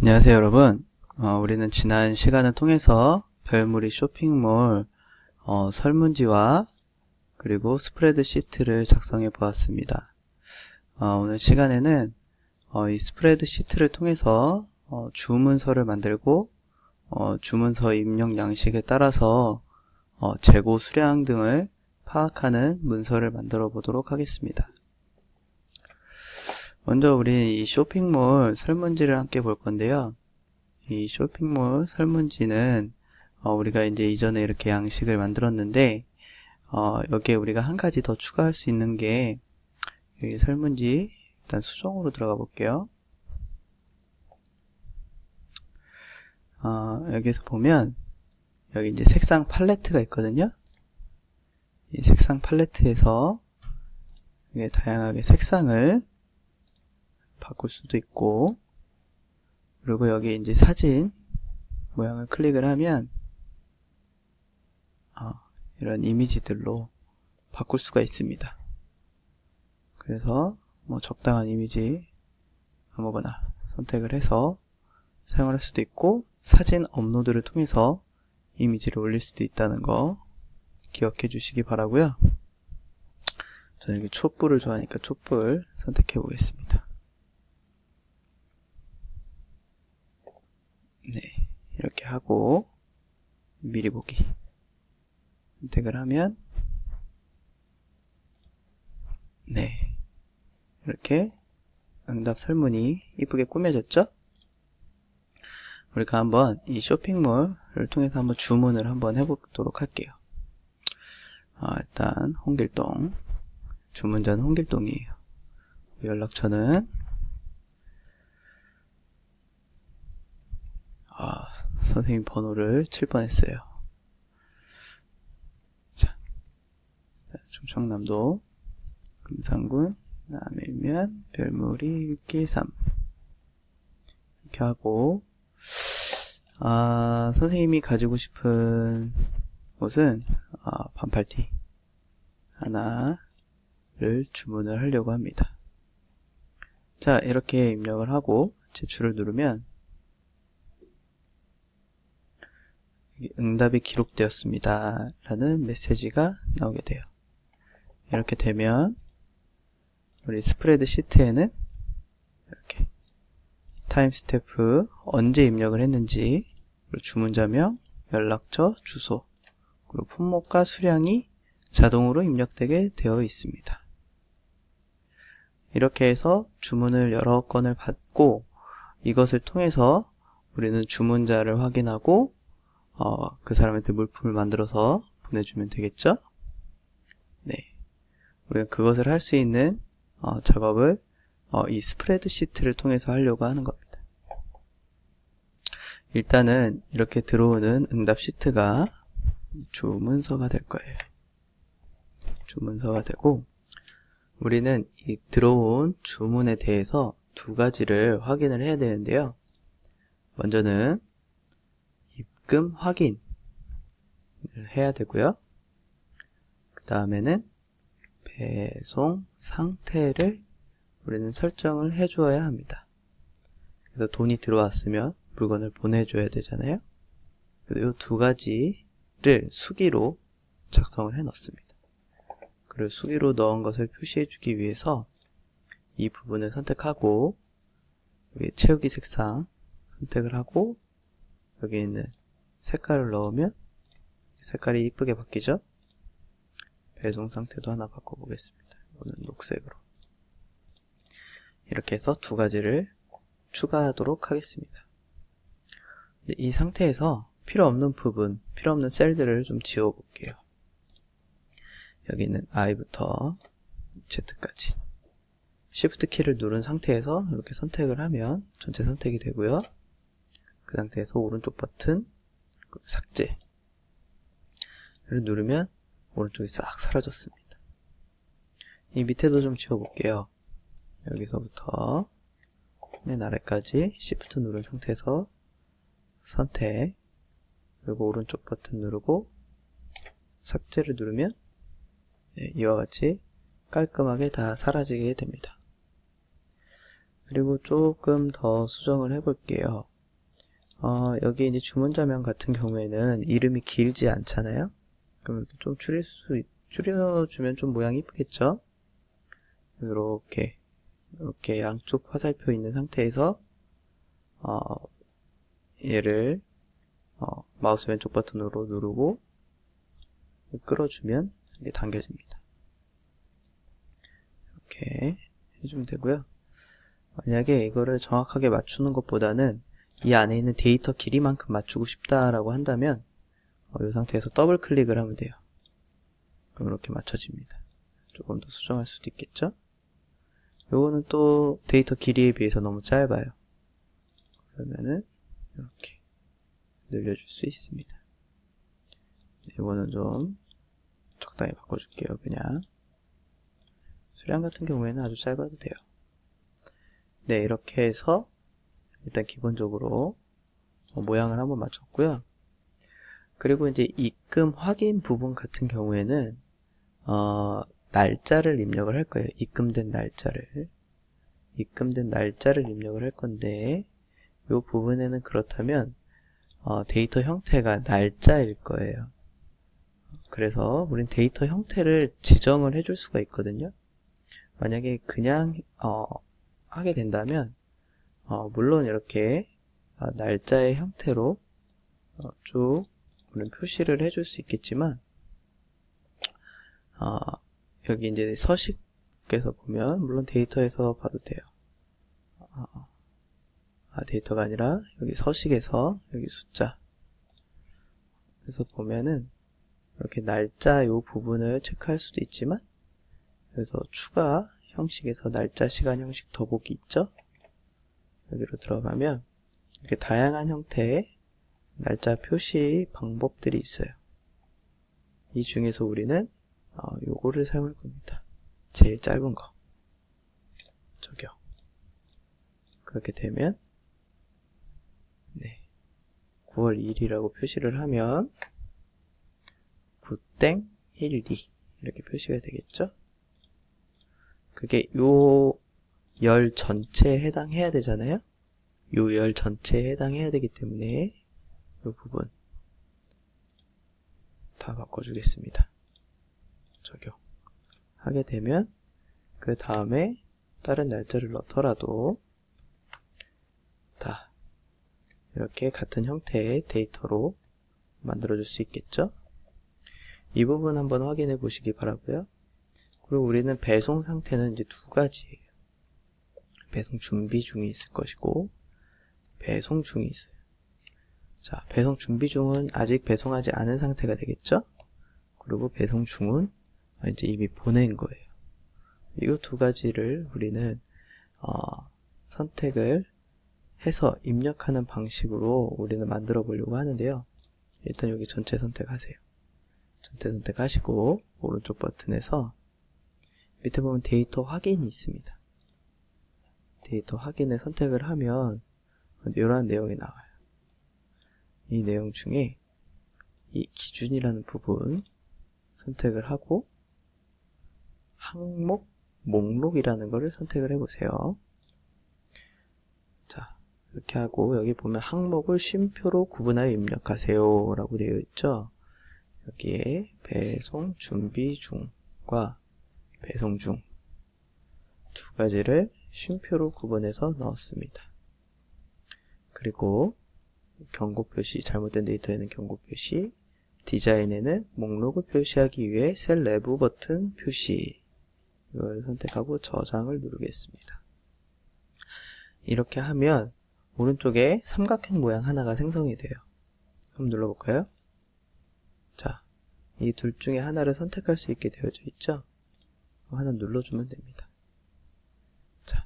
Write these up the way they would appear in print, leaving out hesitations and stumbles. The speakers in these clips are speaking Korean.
안녕하세요 여러분. 우리는 지난 시간을 통해서 별무리 쇼핑몰 설문지와 그리고 스프레드 시트를 작성해 보았습니다. 오늘 시간에는 이 스프레드 시트를 통해서 주문서를 만들고 주문서 입력 양식에 따라서 재고 수량 등을 파악하는 문서를 만들어 보도록 하겠습니다. 먼저 우리 이 쇼핑몰 설문지를 함께 볼 건데요. 이 쇼핑몰 설문지는 우리가 이제 이전에 이렇게 양식을 만들었는데 여기에 우리가 한 가지 더 추가할 수 있는 게 여기 설문지 일단 수정으로 들어가 볼게요. 여기서 보면 여기 이제 색상 팔레트가 있거든요. 이 색상 팔레트에서 다양하게 색상을 바꿀 수도 있고, 그리고 여기 이제 사진 모양을 클릭을 하면 이런 이미지들로 바꿀 수가 있습니다. 그래서 뭐 적당한 이미지 아무거나 선택을 해서 사용을 할 수도 있고, 사진 업로드를 통해서 이미지를 올릴 수도 있다는 거 기억해 주시기 바라고요. 저는 여기 촛불을 좋아하니까 촛불 선택해 보겠습니다. 네, 이렇게 하고 미리 보기 선택을 하면 네, 이렇게 응답 설문이 이쁘게 꾸며졌죠? 우리가 한번 이 쇼핑몰을 통해서 한번 주문을 한번 해보도록 할게요. 일단 홍길동, 주문자는 홍길동이에요. 연락처는 선생님 번호를 칠 뻔했어요. 자, 충청남도 금산군 남일면 별무리 613 이렇게 하고, 선생님이 가지고 싶은 옷은 반팔티 하나를 주문을 하려고 합니다. 자, 이렇게 입력을 하고 제출을 누르면 응답이 기록되었습니다 라는 메시지가 나오게 돼요. 이렇게 되면 우리 스프레드 시트에는 이렇게 타임 스탬프 언제 입력을 했는지, 그리고 주문자명, 연락처, 주소, 그리고 품목과 수량이 자동으로 입력되게 되어 있습니다. 이렇게 해서 주문을 여러 건을 받고 이것을 통해서 우리는 주문자를 확인하고 그 사람한테 물품을 만들어서 보내주면 되겠죠? 네, 우리가 그것을 할 수 있는 작업을 이 스프레드 시트를 통해서 하려고 하는 겁니다. 일단은 이렇게 들어오는 응답 시트가 주문서가 될 거예요. 주문서가 되고, 우리는 이 들어온 주문에 대해서 두 가지를 확인을 해야 되는데요. 먼저는 입금 확인을 해야 되고요. 그 다음에는 배송 상태를 우리는 설정을 해주어야 합니다. 그래서 돈이 들어왔으면 물건을 보내줘야 되잖아요. 그래서 이 두 가지를 수기로 작성을 해 넣습니다. 그리고 수기로 넣은 것을 표시해 주기 위해서 이 부분을 선택하고 여기 채우기 색상 선택을 하고 여기 있는 색깔을 넣으면 색깔이 이쁘게 바뀌죠? 배송 상태도 하나 바꿔보겠습니다. 이거는 녹색으로. 이렇게 해서 두 가지를 추가하도록 하겠습니다. 이 상태에서 필요 없는 부분, 필요 없는 셀들을 좀 지워볼게요. 여기 있는 I부터 Z까지 Shift 키를 누른 상태에서 이렇게 선택을 하면 전체 선택이 되고요. 그 상태에서 오른쪽 버튼 삭제를 누르면 오른쪽이 싹 사라졌습니다. 이 밑에도 좀 지워볼게요. 여기서부터 맨 아래까지 Shift 누른 상태에서 선택, 그리고 오른쪽 버튼 누르고 삭제를 누르면 이와 같이 깔끔하게 다 사라지게 됩니다. 그리고 조금 더 수정을 해 볼게요. 여기 이제 주문자명 같은 경우에는 이름이 길지 않잖아요. 그럼 이렇게 좀 줄여주면 좀 모양이 이쁘겠죠? 이렇게 양쪽 화살표 있는 상태에서 얘를 마우스 왼쪽 버튼으로 누르고 끌어주면 이게 당겨집니다. 이렇게 해주면 되고요. 만약에 이거를 정확하게 맞추는 것보다는 이 안에 있는 데이터 길이만큼 맞추고 싶다라고 한다면 이 상태에서 더블 클릭을 하면 돼요. 그럼 이렇게 맞춰집니다. 조금 더 수정할 수도 있겠죠? 요거는 또 데이터 길이에 비해서 너무 짧아요. 그러면은 이렇게 늘려줄 수 있습니다. 이거는 좀 적당히 바꿔줄게요. 그냥 수량 같은 경우에는 아주 짧아도 돼요. 네, 이렇게 해서 일단 기본적으로 모양을 한번 맞췄고요. 그리고 이제 입금 확인 부분 같은 경우에는 날짜를 입력을 할 거예요. 입금된 날짜를 입력을 할 건데 이 부분에는 그렇다면 데이터 형태가 날짜일 거예요. 그래서 우린 데이터 형태를 지정을 해줄 수가 있거든요. 만약에 그냥 하게 된다면 물론 이렇게 날짜의 형태로 쭉 우리는 표시를 해줄 수 있겠지만 여기 이제 서식에서 보면 물론 데이터에서 봐도 돼요. 데이터가 아니라 여기 서식에서 여기 숫자 그래서 보면은 이렇게 날짜 요 부분을 체크할 수도 있지만 그래서 추가 형식에서 날짜 시간 형식 더보기 있죠? 여기로 들어가면 이렇게 다양한 형태의 날짜 표시 방법들이 있어요. 이 중에서 우리는 요거를 사용할 겁니다. 제일 짧은 거 저기요. 그렇게 되면 9월 2일이라고 표시를 하면 9땡12 이렇게 표시가 되겠죠? 그게 요 열 전체에 해당해야 되잖아요? 요 열 전체에 해당해야 되기 때문에 요 부분 다 바꿔주겠습니다. 적용 하게 되면 그 다음에 다른 날짜를 넣더라도 다 이렇게 같은 형태의 데이터로 만들어줄 수 있겠죠? 이 부분 한번 확인해 보시기 바라고요. 그리고 우리는 배송 상태는 이제 두 가지예요. 배송 준비 중이 있을 것이고 배송 중이 있어요. 자, 배송 준비 중은 아직 배송하지 않은 상태가 되겠죠? 그리고 배송 중은 이제 이미 보낸 거예요. 이 두 가지를 우리는 선택을 해서 입력하는 방식으로 우리는 만들어 보려고 하는데요. 일단 여기 전체 선택하세요. 전체 선택하시고 오른쪽 버튼에서 밑에 보면 데이터 확인이 있습니다. 데이터 확인을 선택을 하면 이러한 내용이 나와요. 이 내용 중에 이 기준이라는 부분 선택을 하고 항목, 목록이라는 것을 선택을 해보세요. 자, 이렇게 하고 여기 보면 항목을 쉼표로 구분하여 입력하세요 라고 되어 있죠. 여기에 배송 준비 중과 배송 중 두 가지를 쉼표로 구분해서 넣었습니다. 그리고 경고 표시, 잘못된 데이터에는 경고 표시, 디자인에는 목록을 표시하기 위해 셀 내부 버튼 표시 이걸 선택하고 저장을 누르겠습니다. 이렇게 하면 오른쪽에 삼각형 모양 하나가 생성이 돼요. 한번 눌러볼까요? 자, 이 둘 중에 하나를 선택할 수 있게 되어져 있죠? 하나 눌러주면 됩니다. 자,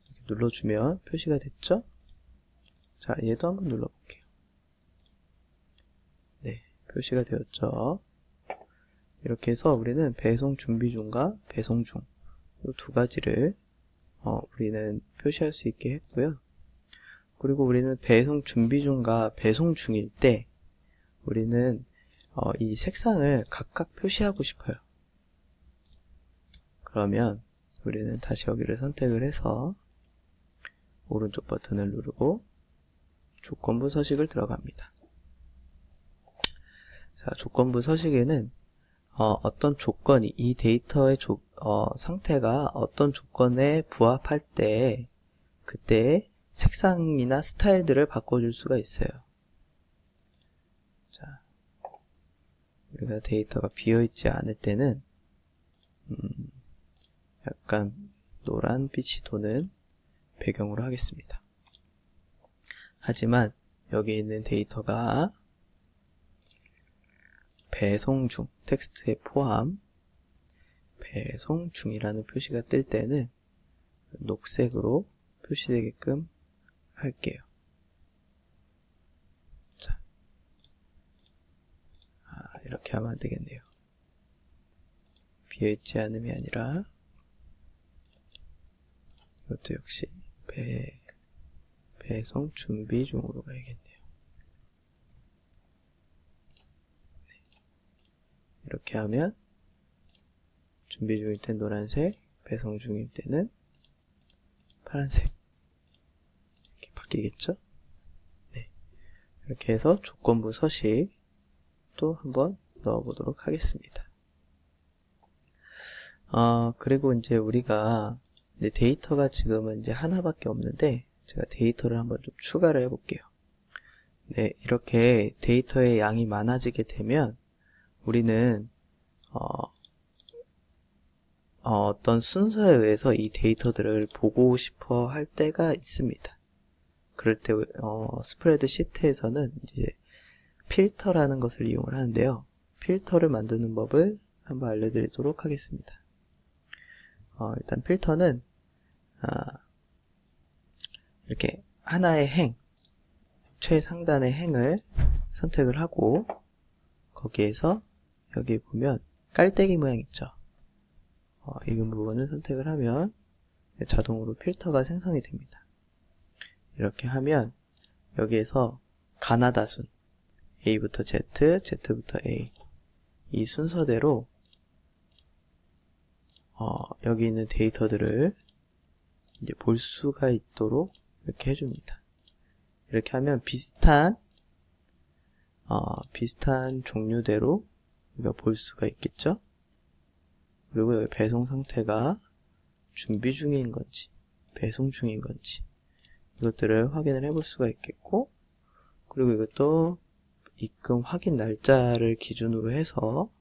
이렇게 눌러주면 표시가 됐죠? 자, 얘도 한번 눌러볼게요. 네, 표시가 되었죠? 이렇게 해서 우리는 배송 준비 중과 배송 중 이 두 가지를 우리는 표시할 수 있게 했고요. 그리고 우리는 배송 준비 중과 배송 중일 때 우리는 이 색상을 각각 표시하고 싶어요. 그러면 우리는 다시 여기를 선택을 해서 오른쪽 버튼을 누르고 조건부 서식을 들어갑니다. 자, 조건부 서식에는 어떤 조건이 이 데이터의 상태가 어떤 조건에 부합할 때 그때 색상이나 스타일들을 바꿔줄 수가 있어요. 자, 우리가 데이터가 비어있지 않을 때는 약간 노란빛이 도는 배경으로 하겠습니다. 하지만 여기 있는 데이터가 배송 중, 텍스트에 포함 배송 중이라는 표시가 뜰 때는 녹색으로 표시되게끔 할게요. 자, 이렇게 하면 안 되겠네요. 비어있지 않음이 아니라 이것도 역시 배송 준비 중으로 가야겠네요. 네. 이렇게 하면 준비 중일 땐 노란색, 배송 중일 때는 파란색 이렇게 바뀌겠죠? 네. 이렇게 해서 조건부 서식 또 한번 넣어보도록 하겠습니다. 그리고 이제 우리가 데이터가 지금은 이제 하나밖에 없는데 제가 데이터를 한번 좀 추가를 해볼게요. 네, 이렇게 데이터의 양이 많아지게 되면 우리는 어떤 순서에 의해서 이 데이터들을 보고 싶어 할 때가 있습니다. 그럴 때 스프레드 시트에서는 이제 필터라는 것을 이용을 하는데요. 필터를 만드는 법을 한번 알려드리도록 하겠습니다. 일단 필터는 이렇게 하나의 행, 최상단의 행을 선택을 하고 거기에서 여기 보면 깔때기 모양 있죠. 이 부분을 선택을 하면 자동으로 필터가 생성이 됩니다. 이렇게 하면 여기에서 가나다순 A부터 Z, Z부터 A 이 순서대로 여기 있는 데이터들을 이제 볼 수가 있도록 이렇게 해줍니다. 이렇게 하면 비슷한 종류대로 우리가 볼 수가 있겠죠? 그리고 여기 배송 상태가 준비 중인 건지 배송 중인 건지 이것들을 확인을 해볼 수가 있겠고, 그리고 이것도 입금 확인 날짜를 기준으로 해서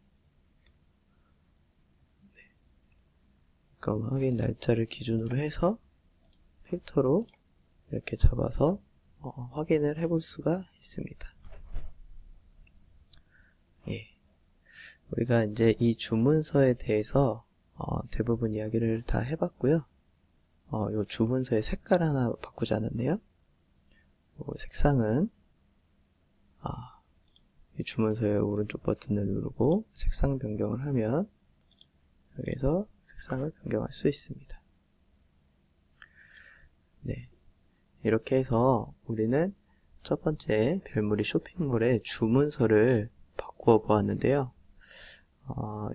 입금 확인 날짜를 기준으로 해서 필터로 이렇게 잡아서 확인을 해볼 수가 있습니다. 예. 우리가 이제 이 주문서에 대해서 대부분 이야기를 다 해봤고요. 요 주문서의 색깔 하나 바꾸지 않았네요. 요 색상은 이 주문서의 오른쪽 버튼을 누르고 색상 변경을 하면 여기서 색상을 변경할 수 있습니다. 네, 이렇게 해서 우리는 첫 번째 별무리 쇼핑몰의 주문서를 바꾸어 보았는데요.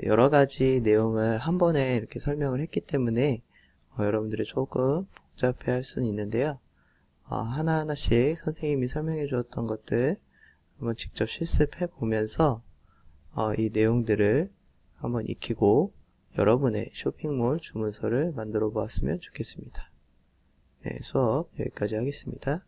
여러 가지 내용을 한 번에 이렇게 설명을 했기 때문에 여러분들이 조금 복잡해 할 수는 있는데요. 하나하나씩 선생님이 설명해 주었던 것들 한번 직접 실습해 보면서 이 내용들을 한번 익히고 여러분의 쇼핑몰 주문서를 만들어 보았으면 좋겠습니다. 네, 수업 여기까지 하겠습니다.